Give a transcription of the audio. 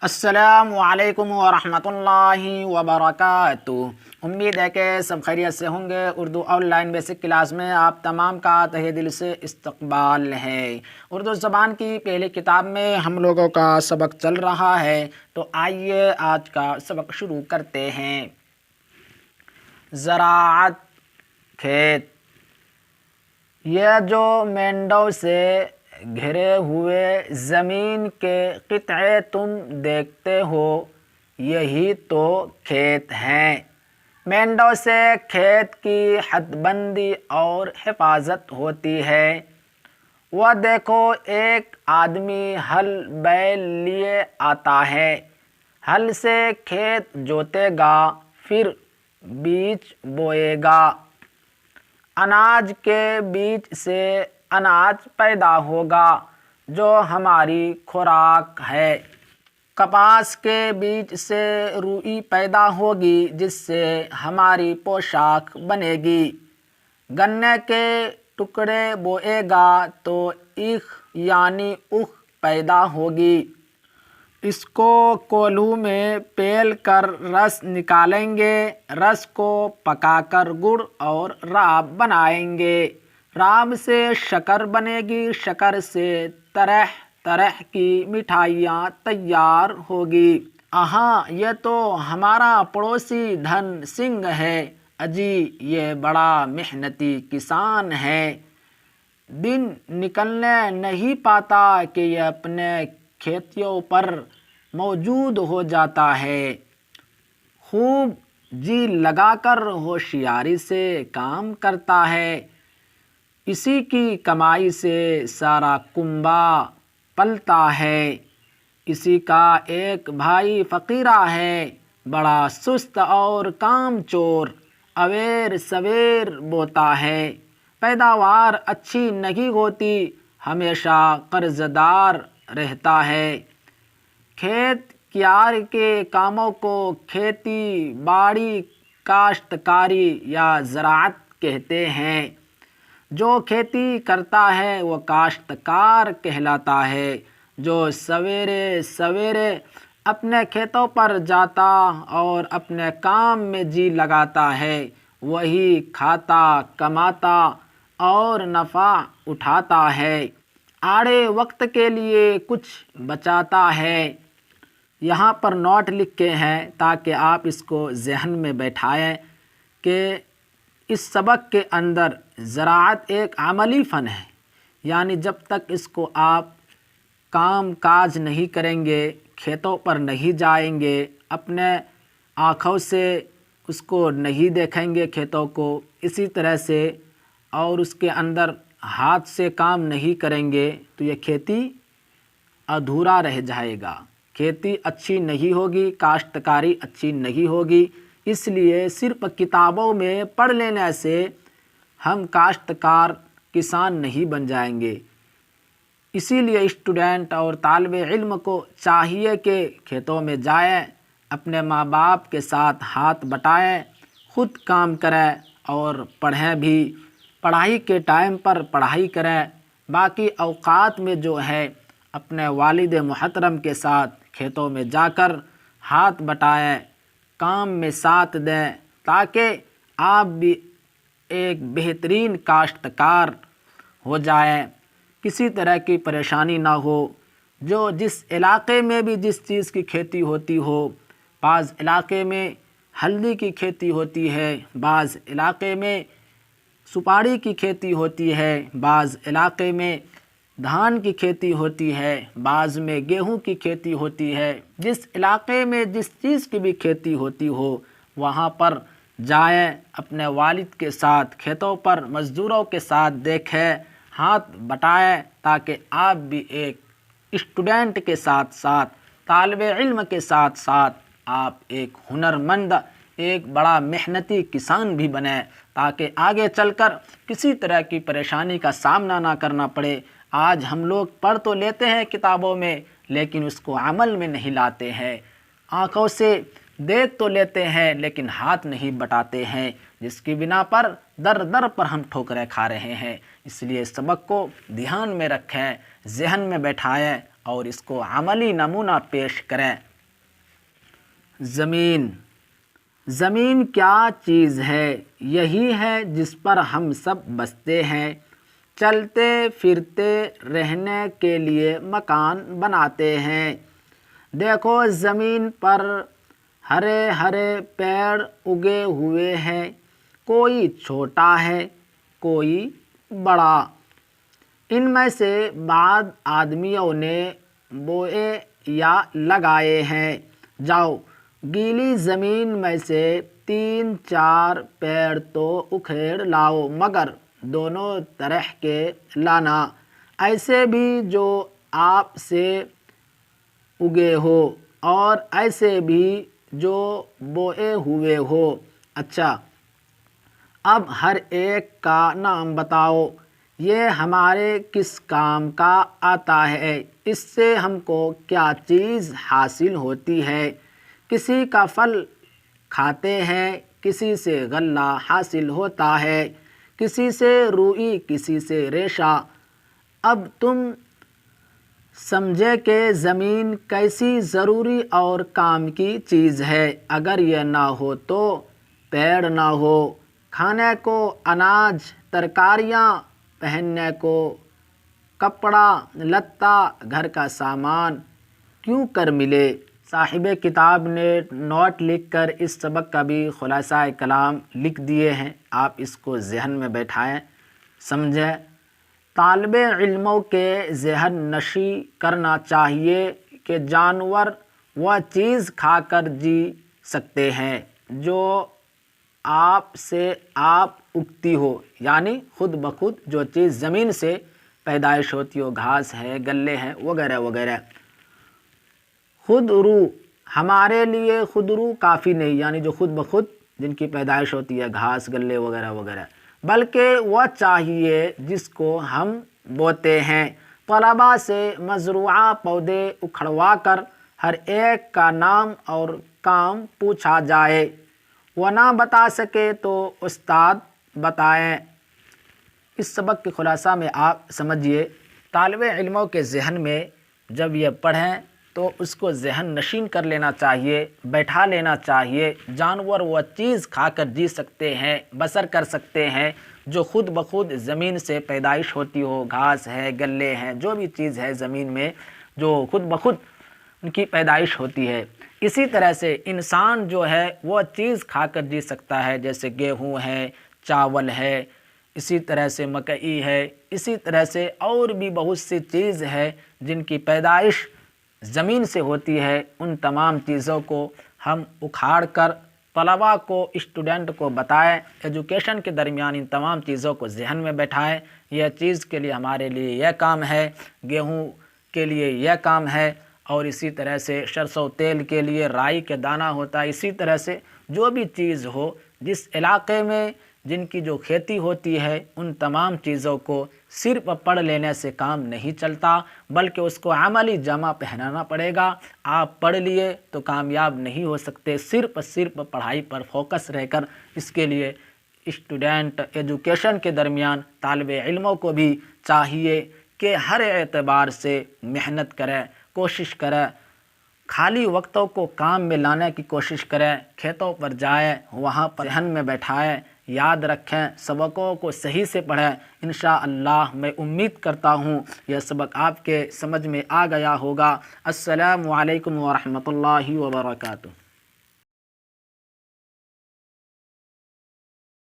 السلام علیکم ورحمۃ اللہ وبرکاتہ۔ امید ہے کہ سب خیریت سے ہوں گے۔ Urdu on line basic class میں آپ تمام کا تہہ دل سے استقبال ہے۔ اردو زبان کی پہلی کتاب میں ہم لوگوں کا سبق چل رہا ہے، تو آئیے آج کا سبق شروع کرتے ہیں۔ زراعت، کھیت۔ یہ جو مینڈوں سے گھرے ہوئے زمین کے قطعے تم دیکھتے ہو، یہی تو کھیت ہیں۔ مینڈوں سے کھیت کی حد بندی اور حفاظت ہوتی ہے۔ وہ دیکھو، ایک آدمی ہل بیل لیے آتا ہے، ہل سے کھیت جوتے گا، پھر بیج بوئے گا۔ اناج کے بیج سے اناج پیدا ہوگا جو ہماری خوراک ہے۔ کپاس کے بیج سے روئی پیدا ہوگی جس سے ہماری پوشاک بنے گی۔ گنے کے ٹکڑے بوئے گا تو ایکھ یعنی اخ پیدا ہوگی۔ اس کو کولہوں میں پیل کر رس نکالیں گے، رس کو پکا کر گڑ اور راب بنائیں گے، راب سے شکر بنے گی، شکر سے طرح طرح کی مٹھائیاں تیار ہوگی۔ آہاں، یہ تو ہمارا پڑوسی دھن سنگھ ہے، اجی یہ بڑا محنتی کسان ہے۔ دن نکلنے نہیں پاتا کہ یہ اپنے کھیتوں پر موجود ہو جاتا ہے۔ خوب جی لگا کر ہوشیاری سے کام کرتا ہے۔ اسی کی کمائی سے سارا کنبہ پلتا ہے۔ اسی کا ایک بھائی فقیرہ ہے، بڑا سست اور کام چور، اویر سویر بوتا ہے، پیداوار اچھی نہیں ہوتی، ہمیشہ قرض دار رہتا ہے۔ کھیت کیار کے کاموں کو کھیتی باڑی کاشتکاری یا زراعت کہتے ہیں۔ جو کھیتی کرتا ہے وہ کاشتکار کہلاتا ہے۔ جو سویرے سویرے اپنے کھیتوں پر جاتا اور اپنے کام میں جی لگاتا ہے، وہی کھاتا کماتا اور نفع اٹھاتا ہے، آڑے وقت کے لیے کچھ بچاتا ہے۔ یہاں پر نوٹ لکھے ہیں تاکہ آپ اس کو ذہن میں بیٹھائیں کہ اس سبق کے اندر زراعت ایک عملی فن ہے، یعنی جب تک اس کو آپ کام کاج نہیں کریں گے، کھیتوں پر نہیں جائیں گے، اپنے آنکھوں سے اس کو نہیں دیکھیں گے کھیتوں کو، اسی طرح سے اور اس کے اندر ہاتھ سے کام نہیں کریں گے تو یہ کھیتی ادھورا رہ جائے گا، کھیتی اچھی نہیں ہوگی، کاشتکاری اچھی نہیں ہوگی۔ اس لیے صرف کتابوں میں پڑھ لینے سے ہم کاشتکار کسان نہیں بن جائیں گے۔ اسی لیے اسٹوڈنٹ اور طالب علم کو چاہیے کہ کھیتوں میں جائیں، اپنے ماں باپ کے ساتھ ہاتھ بٹائیں، خود کام کریں اور پڑھیں بھی، پڑھائی کے ٹائم پر پڑھائی کریں، باقی اوقات میں جو ہے اپنے والد محترم کے ساتھ کھیتوں میں جا کر ہاتھ بٹائیں، کام میں ساتھ دیں، تاکہ آپ بھی ایک بہترین کاشتکار ہو جائیں، کسی طرح کی پریشانی نہ ہو۔ جو جس علاقے میں بھی جس چیز کی کھیتی ہوتی ہو، بعض علاقے میں ہلدی کی کھیتی ہوتی ہے، بعض علاقے میں سپاڑی کی کھیتی ہوتی ہے، بعض علاقے میں دھان کی کھیتی ہوتی ہے، بعض میں گیہوں کی کھیتی ہوتی ہے۔ جس علاقے میں جس چیز کی بھی کھیتی ہوتی ہو، وہاں پر جائیں، اپنے والد کے ساتھ کھیتوں پر مزدوروں کے ساتھ دیکھیں، ہاتھ بٹائیں، تاکہ آپ بھی ایک اسٹوڈنٹ کے ساتھ ساتھ طالب علم کے ساتھ ساتھ آپ ایک ہنرمند، ایک بڑا محنتی کسان بھی بنیں، تاکہ آگے چل کر کسی طرح کی پریشانی کا سامنا نہ کرنا پڑے۔ آج ہم لوگ پڑھ تو لیتے ہیں کتابوں میں، لیکن اس کو عمل میں نہیں لاتے ہیں، آنکھوں سے دیکھ تو لیتے ہیں لیکن ہاتھ نہیں بٹاتے ہیں، جس کی بنا پر در در پر ہم ٹھوکریں کھا رہے ہیں۔ اس لیے سبق کو دھیان میں رکھیں، ذہن میں بیٹھائیں اور اس کو عملی نمونہ پیش کریں۔ زمین زمین کیا چیز ہے؟ یہی ہے جس پر ہم سب بستے ہیں، چلتے پھرتے رہنے کے لیے مکان بناتے ہیں۔ دیکھو زمین پر ہرے ہرے پیڑ اگے ہوئے ہیں، کوئی چھوٹا ہے کوئی بڑا۔ ان میں سے بعض آدمیوں نے بوئے یا لگائے ہیں۔ جاؤ گیلی زمین میں سے 3-4 پیڑ تو اکھیڑ لاؤ، مگر دونوں طرح کے لانا، ایسے بھی جو آپ سے اگے ہو اور ایسے بھی جو بوئے ہوئے ہو۔ اچھا، اب ہر ایک کا نام بتاؤ، یہ ہمارے کس کام کا آتا ہے، اس سے ہم کو کیا چیز حاصل ہوتی ہے؟ کسی کا پھل کھاتے ہیں، کسی سے غلہ حاصل ہوتا ہے، کسی سے روئی، کسی سے ریشہ۔ اب تم سمجھے کہ زمین کیسی ضروری اور کام کی چیز ہے۔ اگر یہ نہ ہو تو پیڑ نہ ہو، کھانے کو اناج، ترکاریاں، پہننے کو کپڑا لتا، گھر کا سامان کیوں کر ملے۔ صاحب کتاب نے نوٹ لکھ کر اس سبق کا بھی خلاصہ کلام لکھ دیے ہیں، آپ اس کو ذہن میں بیٹھائیں، سمجھیں۔ طالب علموں کے ذہن نشی کرنا چاہیے کہ جانور وہ چیز کھا کر جی سکتے ہیں جو آپ سے آپ اگتی ہو، یعنی خود بخود جو چیز زمین سے پیدائش ہوتی ہو، گھاس ہے، گلے ہیں، وغیرہ وغیرہ۔ خود رو ہمارے لیے خود رو کافی نہیں، یعنی جو خود بخود جن کی پیدائش ہوتی ہے، گھاس، گلے وغیرہ وغیرہ، بلکہ وہ چاہیے جس کو ہم بوتے ہیں۔ طلباء سے مزروعہ پودے اکھڑوا کر ہر ایک کا نام اور کام پوچھا جائے، وہ نہ بتا سکے تو استاد بتائیں۔ اس سبق کے خلاصہ میں آپ سمجھیے، طالب علموں کے ذہن میں جب یہ پڑھیں تو اس کو ذہن نشین کر لینا چاہیے، بیٹھا لینا چاہیے۔ جانور وہ چیز کھا کر جی سکتے ہیں، بسر کر سکتے ہیں جو خود بخود زمین سے پیدائش ہوتی ہو، گھاس ہے، گلے ہیں، جو بھی چیز ہے زمین میں جو خود بخود ان کی پیدائش ہوتی ہے۔ اسی طرح سے انسان جو ہے وہ چیز کھا کر جی سکتا ہے، جیسے گیہوں ہے، چاول ہے، اسی طرح سے مکئی ہے، اسی طرح سے اور بھی بہت سی چیز ہے جن کی پیدائش زمین سے ہوتی ہے۔ ان تمام چیزوں کو ہم اکھاڑ کر طلباء کو، اسٹوڈنٹ کو بتائیں، ایجوکیشن کے درمیان ان تمام چیزوں کو ذہن میں بیٹھائیں۔ یہ چیز کے لیے ہمارے لیے یہ کام ہے، گیہوں کے لیے یہ کام ہے، اور اسی طرح سے سرسوں تیل کے لیے رائی کے دانہ ہوتا ہے۔ اسی طرح سے جو بھی چیز ہو، جس علاقے میں جن کی جو کھیتی ہوتی ہے، ان تمام چیزوں کو صرف پڑھ لینے سے کام نہیں چلتا، بلکہ اس کو عملی جامہ پہنانا پڑے گا۔ آپ پڑھ لیے تو کامیاب نہیں ہو سکتے، صرف پڑھائی پر فوکس رہ کر۔ اس کے لیے اسٹوڈنٹ ایجوکیشن کے درمیان طالب علموں کو بھی چاہیے کہ ہر اعتبار سے محنت کریں، کوشش کریں، خالی وقتوں کو کام میں لانے کی کوشش کریں، کھیتوں پر جائیں، وہاں پر ذہن میں بیٹھائیں، یاد رکھیں، سبقوں کو صحیح سے پڑھیں۔ انشاءاللہ میں امید کرتا ہوں یہ سبق آپ کے سمجھ میں آ گیا ہوگا۔ السلام علیکم ورحمۃ اللہ وبرکاتہ۔